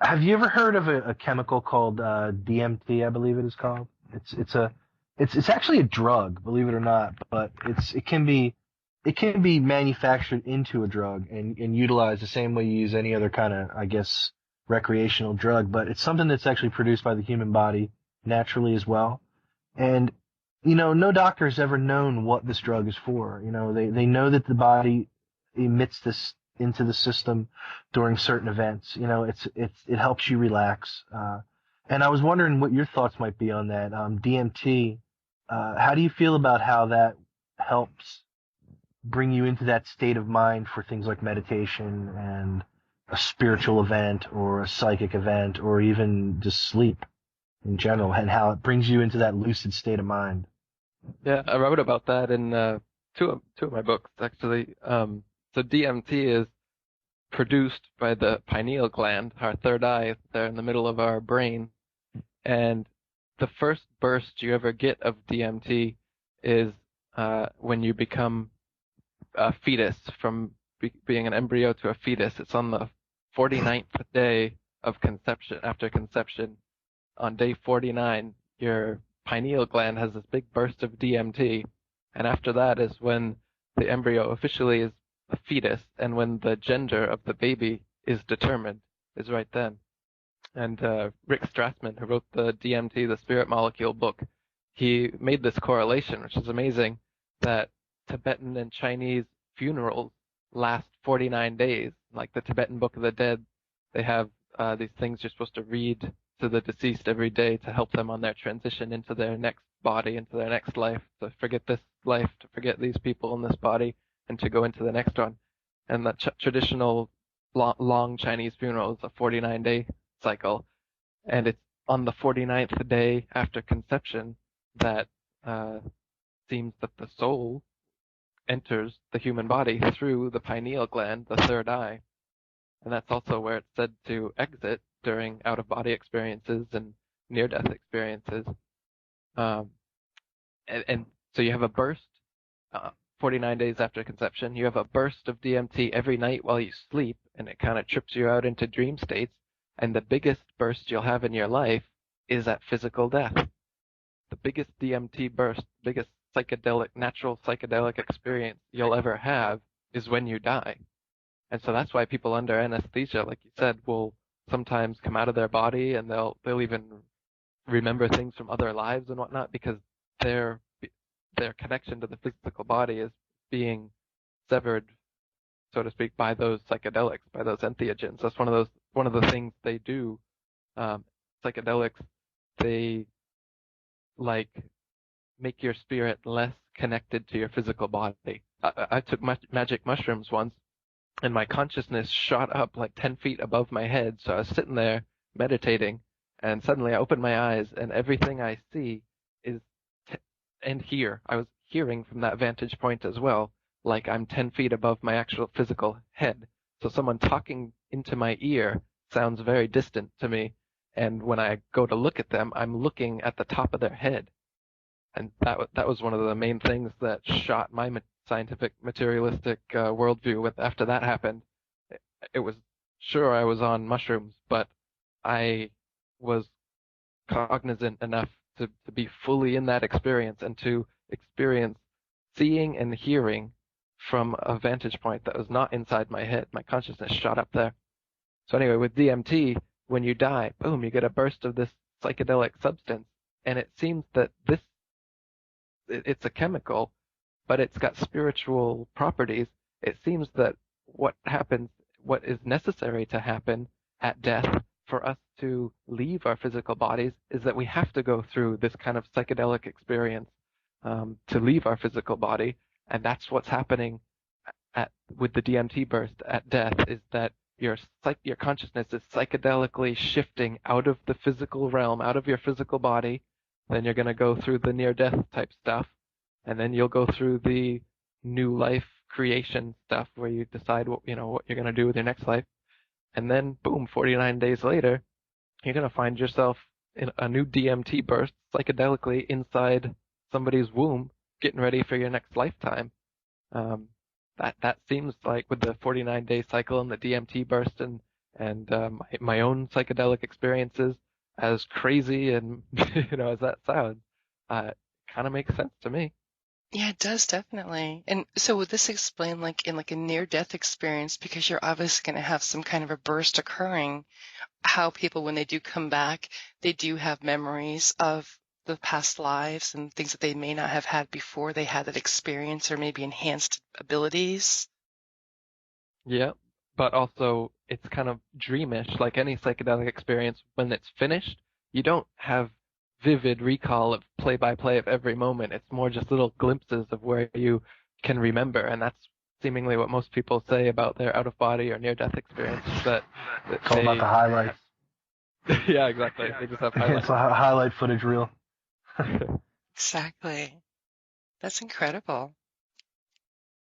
Have you ever heard of a chemical called DMT? I believe it is called. It's actually a drug, believe it or not, but it can be manufactured into a drug and utilized the same way you use any other kind of, I guess, recreational drug. But it's something that's actually produced by the human body naturally as well. And no doctor has ever known what this drug is for. They know that the body emits this into the system during certain events. It helps you relax. And I was wondering what your thoughts might be on that. DMT. How do you feel about how that helps bring you into that state of mind for things like meditation and a spiritual event or a psychic event or even just sleep in general, and how it brings you into that lucid state of mind? Yeah, I wrote about that in two of my books actually. So DMT is produced by the pineal gland, our third eye there in the middle of our brain, and the first burst you ever get of DMT is when you become a fetus, from being an embryo to a fetus. It's on the 49th day of conception, after conception. On day 49, your pineal gland has this big burst of DMT, and after that is when the embryo officially is a fetus, and when the gender of the baby is determined, is right then. And Rick Strassman, who wrote the DMT, the Spirit Molecule book, he made this correlation, which is amazing, that Tibetan and Chinese funerals last 49 days. Like the Tibetan Book of the Dead, they have these things you're supposed to read to the deceased every day to help them on their transition into their next body, into their next life, to forget this life, to forget these people in this body, and to go into the next one. And the traditional long Chinese funeral is a 49-day cycle, and it's on the 49th day after conception that seems that the soul enters the human body through the pineal gland, the third eye. And that's also where it's said to exit during out-of-body experiences and near-death experiences. Um, and so you have a burst 49 days after conception. You have a burst of DMT every night while you sleep, and it kind of trips you out into dream states. And the biggest burst you'll have in your life is at physical death. The biggest DMT burst, biggest natural psychedelic experience you'll ever have is when you die. And so that's why people under anesthesia, like you said, will sometimes come out of their body, and they'll even remember things from other lives and whatnot, because their their connection to the physical body is being severed, so to speak, by those psychedelics, by those entheogens. That's one of the things they do. Psychedelics, they like make your spirit less connected to your physical body. I took magic mushrooms once, and my consciousness shot up like 10 feet above my head. So I was sitting there meditating, and suddenly I opened my eyes, and everything I see is, and hear. I was hearing from that vantage point as well, like I'm 10 feet above my actual physical head. So someone talking into my ear sounds very distant to me. And when I go to look at them, I'm looking at the top of their head. And that was one of the main things that shot my scientific materialistic worldview. After that happened, it was sure I was on mushrooms, but I was cognizant enough to be fully in that experience and to experience seeing and hearing from a vantage point that was not inside my head. My consciousness shot up there. So anyway, with DMT, when you die, boom, you get a burst of this psychedelic substance, and it seems that it's a chemical, but it's got spiritual properties. It seems that what happens, what is necessary to happen at death for us to leave our physical bodies, is that we have to go through this kind of psychedelic experience to leave our physical body. And that's what's happening with the DMT burst at death, is that your consciousness is psychedelically shifting out of the physical realm, out of your physical body. Then you're going to go through the near-death type stuff, and then you'll go through the new life creation stuff where you decide what you're going to do with your next life. And then, boom, 49 days later, you're going to find yourself in a new DMT burst psychedelically inside somebody's womb, getting ready for your next lifetime. That seems like, with the 49-day cycle and the DMT burst and And my own psychedelic experiences, as crazy and as that sounds, kind of makes sense to me. Yeah, it does definitely. And so would this explain like in like a near-death experience, because you're obviously going to have some kind of a burst occurring, how people, when they do come back, they do have memories of the past lives and things that they may not have had before they had that experience, or maybe enhanced abilities? Yeah, but also it's kind of dreamish, like any psychedelic experience. When it's finished, you don't have vivid recall of play by play of every moment. It's more just little glimpses of where you can remember, and that's seemingly what most people say about their out of body or near death experiences that It's all about the they highlights. yeah, exactly. They just have It's highlights. a highlight footage reel. Exactly. That's incredible.